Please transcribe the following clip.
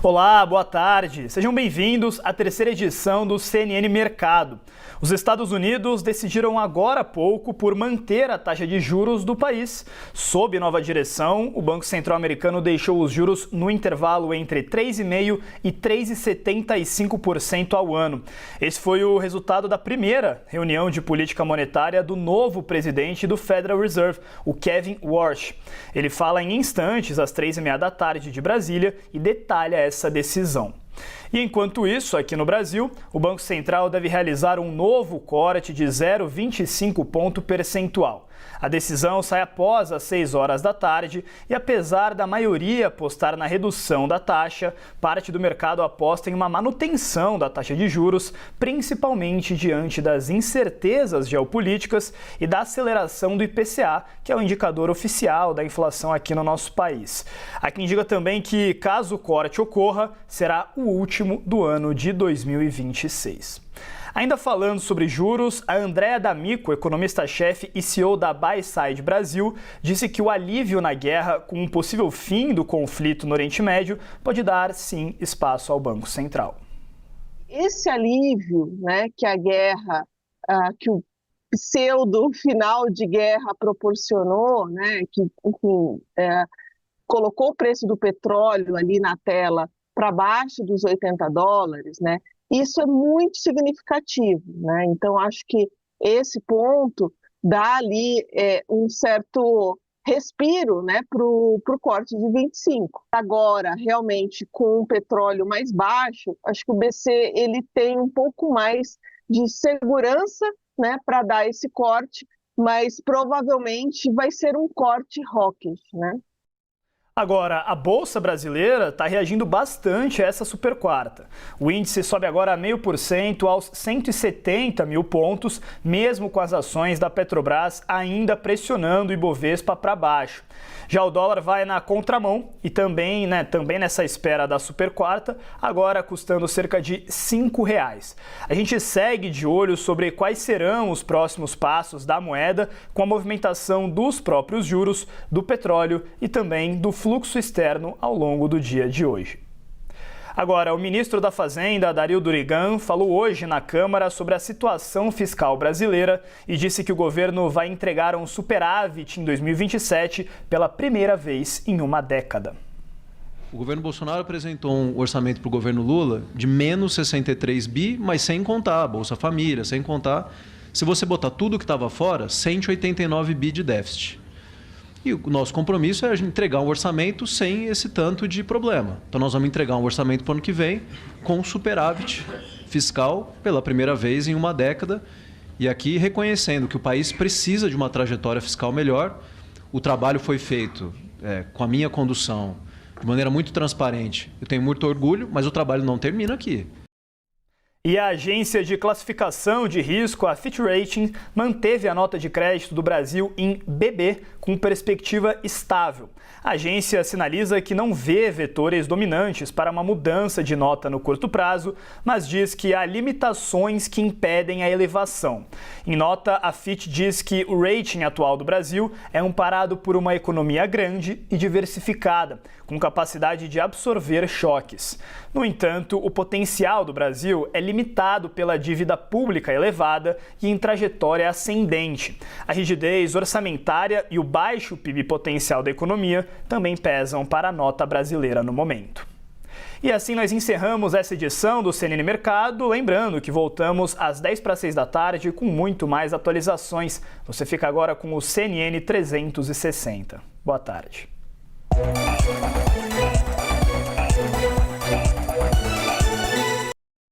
Olá, boa tarde. Sejam bem-vindos à terceira edição do CNN Mercado. Os Estados Unidos decidiram agora há pouco por manter a taxa de juros do país. Sob nova direção, o Banco Central americano deixou os juros no intervalo entre 3,5% e 3,75% ao ano. Esse foi o resultado da primeira reunião de política monetária do novo presidente do Federal Reserve, o Kevin Warsh. Ele fala em instantes às 3h30 da tarde de Brasília e detalha essa decisão. E enquanto isso, aqui no Brasil, o Banco Central deve realizar um novo corte de 0,25 ponto percentual. A decisão sai após as 6 horas da tarde e, apesar da maioria apostar na redução da taxa, parte do mercado aposta em uma manutenção da taxa de juros, principalmente diante das incertezas geopolíticas e da aceleração do IPCA, que é o indicador oficial da inflação aqui no nosso país. Há quem diga também que, caso o corte ocorra, será o último do ano de 2026. Ainda falando sobre juros, a Andrea D'Amico, economista-chefe e CEO da Buy-Side Brasil, disse que o alívio na guerra, com um possível fim do conflito no Oriente Médio, pode dar, sim, espaço ao Banco Central. Esse alívio, que a guerra, que o pseudo final de guerra proporcionou, que, enfim, colocou o preço do petróleo ali na tela para baixo dos $80, isso é muito significativo, Então, acho que esse ponto dá ali um certo respiro para o corte de 25. Agora, realmente, com o petróleo mais baixo, acho que o BC ele tem um pouco mais de segurança para dar esse corte, mas provavelmente vai ser um corte hawkish, Agora, a Bolsa Brasileira está reagindo bastante a essa super quarta. O índice sobe agora 0,5% aos 170 mil pontos, mesmo com as ações da Petrobras ainda pressionando o Ibovespa para baixo. Já o dólar vai na contramão e também nessa espera da super quarta, agora custando cerca de R$ 5,00. A gente segue de olho sobre quais serão os próximos passos da moeda com a movimentação dos próprios juros, do petróleo e também do fluxo externo ao longo do dia de hoje. Agora, o ministro da Fazenda, Dario Durigan, falou hoje na Câmara sobre a situação fiscal brasileira e disse que o governo vai entregar um superávit em 2027 pela primeira vez em uma década. O governo Bolsonaro apresentou um orçamento para o governo Lula de menos 63 bi, mas sem contar a Bolsa Família, sem contar, se você botar tudo que estava fora, 189 bi de déficit. E o nosso compromisso é entregar um orçamento sem esse tanto de problema. Então nós vamos entregar um orçamento para o ano que vem com superávit fiscal pela primeira vez em uma década. E aqui reconhecendo que o país precisa de uma trajetória fiscal melhor. O trabalho foi feito com a minha condução de maneira muito transparente. Eu tenho muito orgulho, mas o trabalho não termina aqui. E a agência de classificação de risco, a Fitch Ratings, manteve a nota de crédito do Brasil em BB, com perspectiva estável. A agência sinaliza que não vê vetores dominantes para uma mudança de nota no curto prazo, mas diz que há limitações que impedem a elevação. Em nota, a Fitch diz que o rating atual do Brasil é amparado por uma economia grande e diversificada, com capacidade de absorver choques. No entanto, o potencial do Brasil é limitado pela dívida pública elevada e em trajetória ascendente. A rigidez orçamentária e o baixo PIB potencial da economia também pesam para a nota brasileira no momento. E assim nós encerramos essa edição do CNN Mercado, lembrando que voltamos às 5:50 da tarde com muito mais atualizações. Você fica agora com o CNN 360. Boa tarde.